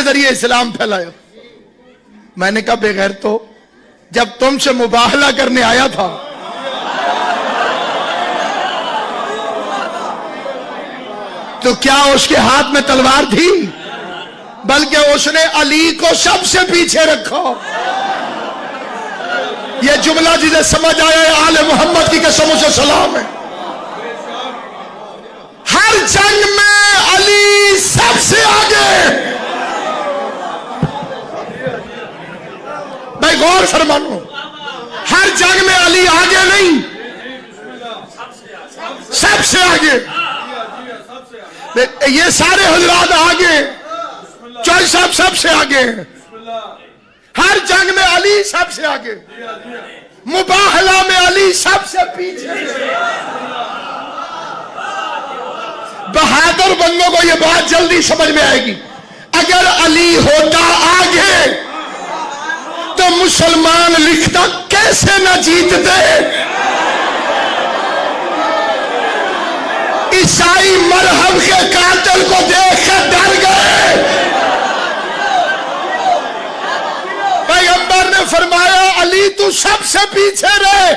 ذریعے اسلام پھیلایا. میں نے کہا بغیر تو جب تم سے مباہلہ کرنے آیا تھا تو کیا اس کے ہاتھ میں تلوار تھی؟ بلکہ اس نے علی کو سب سے پیچھے رکھا. یہ جملہ جسے سمجھ آیا ہے آل محمد کی قسم سے سلام ہے. ہر جنگ میں علی سب سے آگے. بھائی غور فرمانو، ہر جنگ میں علی آگے نہیں، سب سے آگے. یہ سارے حضرات آگے، چوہدری صاحب سب سے آگے. ہر جنگ میں علی سب سے آگے، مباہلہ میں علی سب سے پیچھے. بہادر بندوں کو یہ بات جلدی سمجھ میں آئے گی. اگر علی ہوتا آگے تو مسلمان لکھتا کیسے نہ جیتتے. عیسائی مرہم کے قاتل کو دیکھ کر ڈر گئے. پیغمبر نے فرمایا علی تو سب سے پیچھے رہے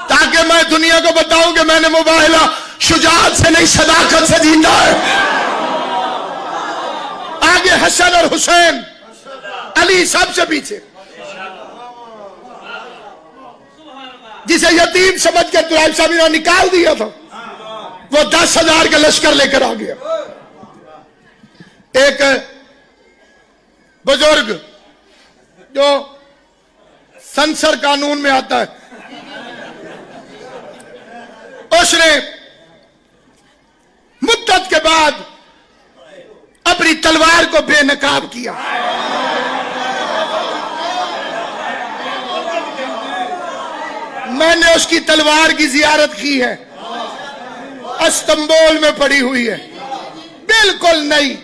تاکہ میں دنیا کو بتاؤں کہ میں نے مباہلہ شجاعت سے نہیں صداقت سے جیتا ہے. آگے حسن اور حسین، علی سب سے پیچھے. جسے یتیم سمجھ کر طلحہ صاحب نے نکال دیا تھا وہ 10,000 کا لشکر لے کر آ گیا. ایک بزرگ جو سنسر قانون میں آتا ہے، اس نے مدت کے بعد اپنی تلوار کو بے نقاب کیا. میں نے اس کی تلوار کی زیارت کی ہے، استنبول میں پڑی ہوئی ہے، بالکل نہیں.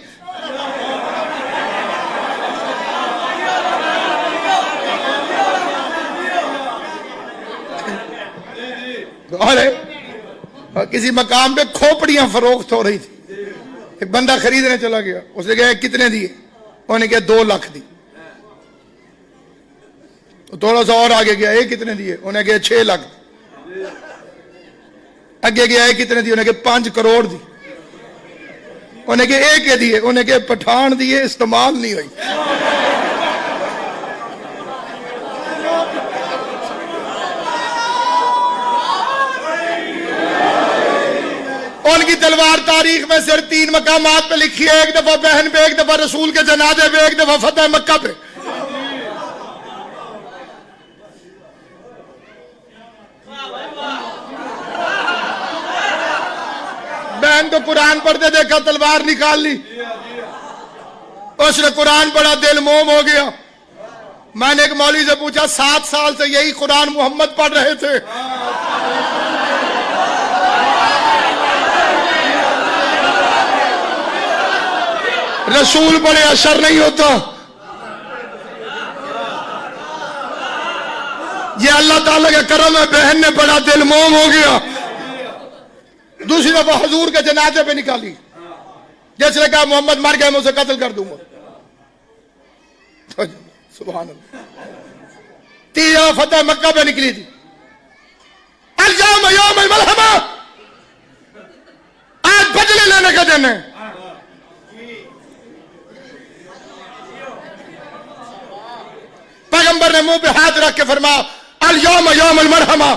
اور کسی مقام پہ کھوپڑیاں فروخت ہو رہی تھی. ایک بندہ خریدنے چلا گیا، اس نے کہا کتنے دیے؟ انہوں نے کہا 2 لاکھ دی. تھوڑا سا اور آگے گیا، کتنے دیے؟ انہوں نے کہا 6 لاکھ. اگے گیا کتنے دیے؟ انہوں نے کہا 5 کروڑ دی. انہوں نے کہا ایک دیے؟ انہوں نے کہا پٹھان دیے، استعمال نہیں ہوئی. ان کی تلوار تاریخ میں صرف 3 مقامات پہ لکھی ہے، ایک دفعہ بہن پہ، ایک دفعہ رسول کے جنازے پہ، ایک دفعہ فتح مکہ پہ. بہن تو قرآن پڑھتے دیکھا، تلوار نکال لی. اس نے قرآن پڑھا، دل موم ہو گیا. میں نے ایک مولوی سے پوچھا 7 سال سے یہی قرآن محمد پڑھ رہے تھے. رسول پڑھے اثر نہیں ہوتا. یہ اللہ تعالیٰ کا کرم ہے، بہن نے پڑھا، دل موم ہو گیا. دوسری دفعہ حضور کے جنازے پہ نکالی، جس نے کہا محمد مر گئے، میں اسے قتل کر دوں گا. سبحان اللہ. تیسرا فتح مکہ پہ نکلی تھی. اليوم یوم الملحمہ، آج بدلے لینے کا دن ہے. پیغمبر نے منہ پہ ہاتھ رکھ کے فرمایا اليوم یوم المرحمہ،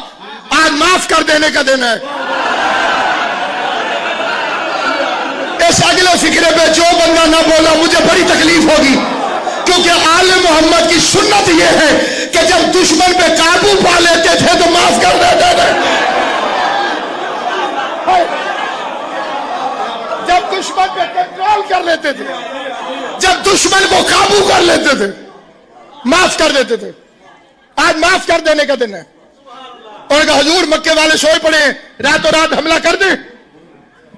آج معاف کر دینے کا دن ہے. اس اگلے فکرے پہ جو بندہ نہ بولا مجھے بڑی تکلیف ہوگی، کیونکہ آل محمد کی سنت یہ ہے کہ جب دشمن پہ قابو پا لیتے تھے تو معاف کر دیتے تھے. جب دشمن پہ کنٹرول کر لیتے تھے، جب دشمن کو قابو کر لیتے تھے، معاف کر دیتے تھے. آج معاف کر دینے کا دن ہے. اور کہا حضور مکے والے سوئے پڑے ہیں، راتوں رات حملہ کر دیں.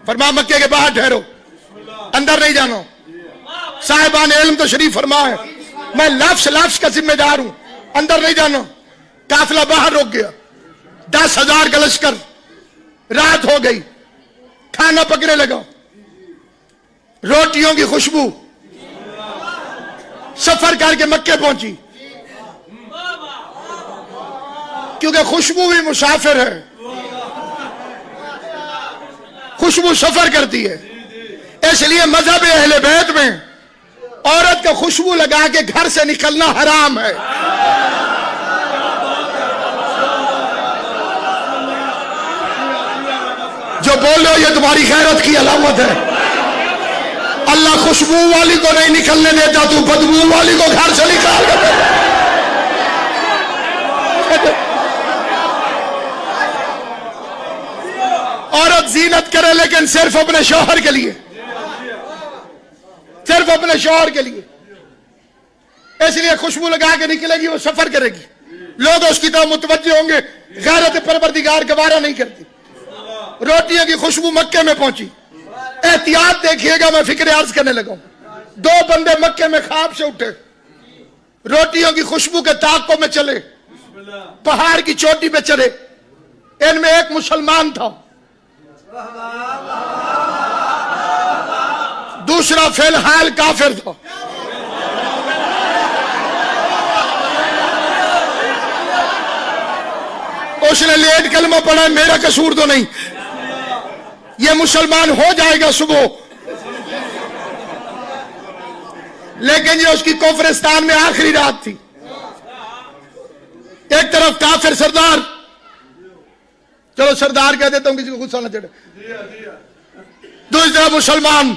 فرمایا مکے کے باہر ٹھہرو، اندر نہیں جانا. صاحبان علم تو شریف فرما ہے، میں لفظ کا ذمہ دار ہوں، اندر نہیں جانا. قافلہ باہر رک گیا، 10,000 کا لشکر. رات ہو گئی، کھانا پکنے لگا. روٹیوں کی خوشبو سفر کر کے مکے پہنچی، کیونکہ خوشبو بھی مسافر ہے، خوشبو سفر کرتی ہے، اس لیے مذہب اہل بیت میں عورت کا خوشبو لگا کے گھر سے نکلنا حرام ہے۔ جو بول رہے ہو یہ تمہاری غیرت کی علامت ہے۔ اللہ خوشبو والی کو نہیں نکلنے دیتا، تو بدبو والی کو گھر سے نکال کر دیتا۔ عورت زینت کرے لیکن صرف اپنے شوہر کے لیے، صرف اپنے شوہر کے لیے، اس لیے خوشبو لگا کے نکلے گی، وہ سفر کرے گی، لوگ اس کی طرف متوجہ ہوں گے، غیرت پروردگار گوارا نہیں کرتی۔ روٹیوں کی خوشبو مکے میں پہنچی، احتیاط دیکھیے گا، میں فکر عرض کرنے لگا ہوں۔ 2 بندے مکے میں خواب سے اٹھے، روٹیوں کی خوشبو کے طاقوں میں چلے، پہاڑ کی چوٹی پہ چڑھے، ان میں ایک مسلمان تھا، دوسرا فی الحال کافر تھا۔ اس نے لیٹ کلمہ پڑھا، میرا قصور تو نہیں، یہ مسلمان ہو جائے گا صبح، لیکن یہ اس کی کفرستان میں آخری رات تھی۔ ایک طرف کافر سردار، چلو سردار کہہ دیتا ہوں کسی کو غصہ نہ چڑھے، دوسری طرف مسلمان،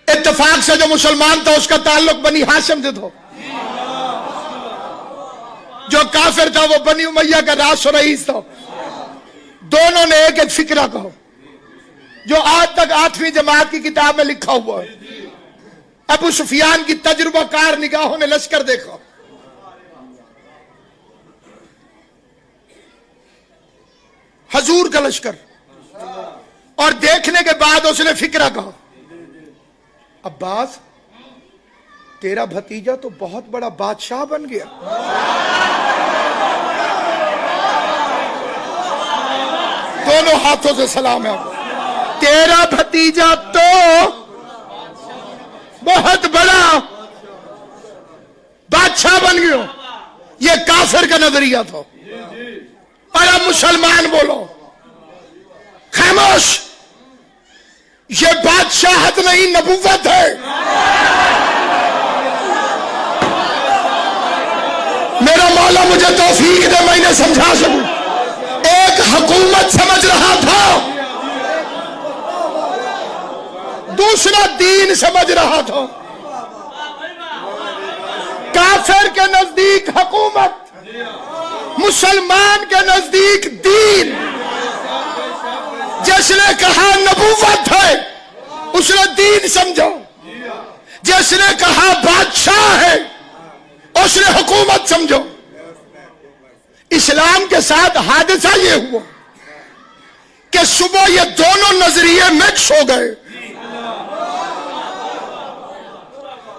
اتفاق سے جو مسلمان تھا اس کا تعلق بنی ہاشم سے تھا، جو کافر تھا وہ بنی امیہ کا راس و رئیس تھا۔ دونوں نے ایک ایک فکرہ کہا جو آج تک 8ویں جماعت کی کتاب میں لکھا ہوا ہے۔ ابو سفیان کی تجربہ کار نگاہوں نے لشکر دیکھا، حضور کا لشکر، اور دیکھنے کے بعد اس نے فکرہ کہا، عباس تیرا بھتیجا تو بہت بڑا بادشاہ بن گیا، دونوں ہاتھوں سے سلام ہے، تیرا بھتیجا تو بہت بڑا بادشاہ بن گیا۔ یہ کافر کا نظریہ تھا، اور اب مسلمان بولو، خاموش، یہ بادشاہت نہیں نبوت ہے۔ میرا مولا مجھے توفیق دے میں انہیں سمجھا سکوں۔ ایک حکومت سمجھ رہا تھا، دوسرا دین سمجھ رہا تھا۔ کافر کے نزدیک حکومت، مسلمان کے نزدیک دین۔ جس نے کہا نبوت ہے اس نے دین سمجھا، جس نے کہا بادشاہ ہے اس نے حکومت سمجھو۔ اسلام کے ساتھ حادثہ یہ ہوا کہ صبح یہ دونوں نظریے مکس ہو گئے۔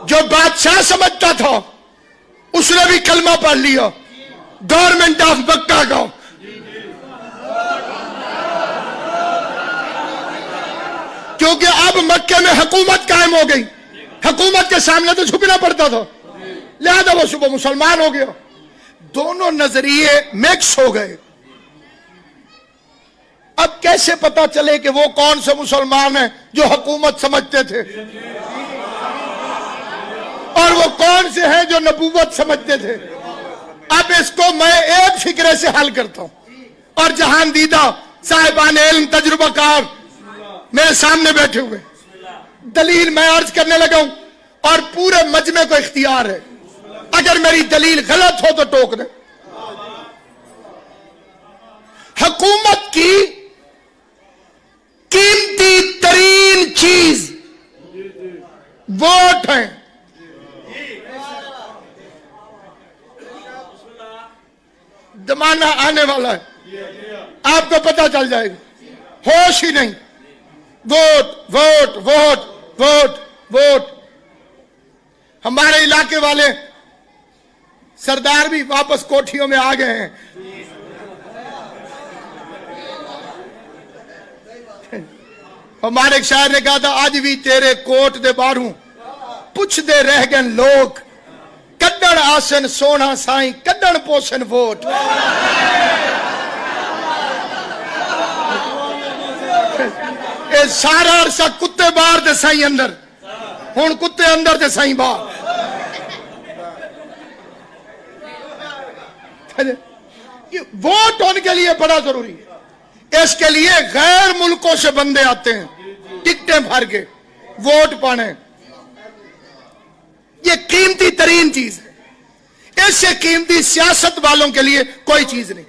جو بادشاہ سمجھتا تھا اس نے بھی کلمہ پڑھ لیا، گورنمنٹ آف مکہ کا، کیونکہ اب مکے میں حکومت قائم ہو گئی، حکومت کے سامنے تو جھکنا پڑتا تھا، لہذا وہ صبح مسلمان ہو گیا۔ دونوں نظریے مکس ہو گئے۔ اب کیسے پتا چلے کہ وہ کون سے مسلمان ہیں جو حکومت سمجھتے تھے اور وہ کون سے ہیں جو نبوت سمجھتے تھے؟ اب اس کو میں ایک فکرے سے حل کرتا ہوں، اور جہان دیدہ صاحبان علم تجربہ کار میرے سامنے بیٹھے ہوئے، دلیل میں عرض کرنے لگا ہوں، اور پورے مجمع کو اختیار ہے، اگر میری دلیل غلط ہو تو ٹوک دیں۔ حکومت کی قیمتی ترین چیز ووٹ ہیں۔ زمانہ آنے والا ہے، آپ کو پتہ چل جائے گا، ہوش ہی نہیں، vote vote vote vote vote. ہمارے علاقے والے سردار بھی واپس کوٹھیوں میں آ گئے ہیں۔ اور مالک شاعر نے کہا تھا آج بھی تیرے کوٹ دے باہروں پوچھ دے رہ گئے لوگ کڈن آسن سونا سائیں کڈن پوسن ووٹ. اے سارا عرصہ کتے باہر تے سائیں اندر, ہن کتے اندر تے سائیں باہر. ووٹ ان کے لیے بڑا ضروری ہے. اس کے لیے غیر ملکوں سے بندے آتے ہیں ٹکٹیں بھر کے ووٹ پانے. یہ قیمتی ترین چیز ہے, اس سے قیمتی سیاست والوں کے لیے کوئی چیز نہیں.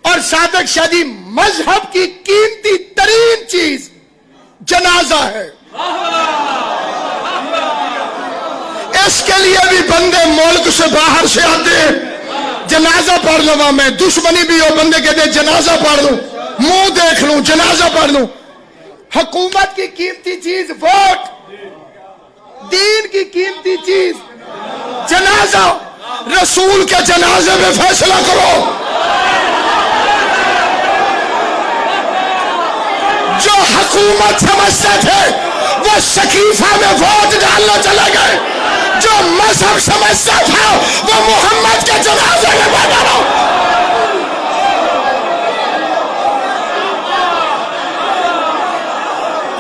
اور صادق شاہ جی مذہب کی قیمتی ترین چیز جنازہ ہے. اس کے لیے بھی بندے ملک سے باہر سے آتے ہیں. جنازہ پڑھ لوں میں, دشمنی بھی ہو بندے کہتے ہیں جنازہ پڑھ لوں, منہ دیکھ لوں, جنازہ پڑھ لوں. حکومت کی قیمتی چیز ووٹ, دین کی قیمتی چیز جنازہ. رسول کے جنازے میں فیصلہ کرو. جو حکومت سمجھتے تھے وہ سقیفہ میں ووٹ ڈالنا چلے گئے, جو مذہب سمجھتا تھا وہ محمد کے جنازے میں بیٹھا رہو.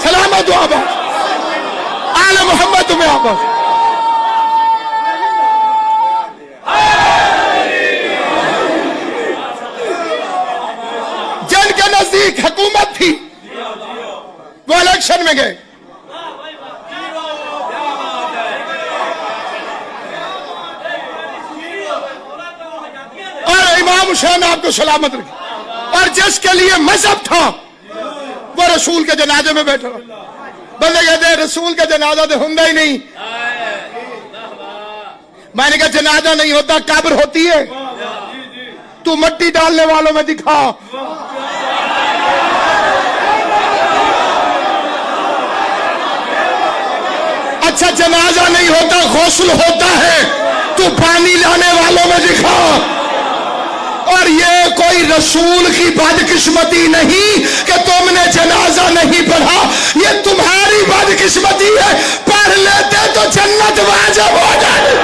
سلامت و آباد آل محمد تمہیں آباد. جن کے نزدیک حکومت تھی وہ الیکشن میں گئے. اور امام حسین آپ کو سلامت رکھے. اور جس کے لیے مذہب تھا وہ رسول کے جنازے میں بیٹھا. بندے کہتے ہیں رسول کا جنازہ تو ہوتا ہی نہیں. میں نے کہا جنازہ نہیں ہوتا قبر ہوتی ہے. تو مٹی ڈالنے والوں میں دکھا. اچھا جنازہ نہیں ہوتا غسل ہوتا ہے, تو پانی لانے والوں میں دکھا. اور یہ کوئی رسول کی بدقسمتی نہیں کہ تم نے جنازہ نہیں پڑھا, یہ تمہاری بدقسمتی ہے. پڑھ لیتے تو جنت واجب ہو جائے.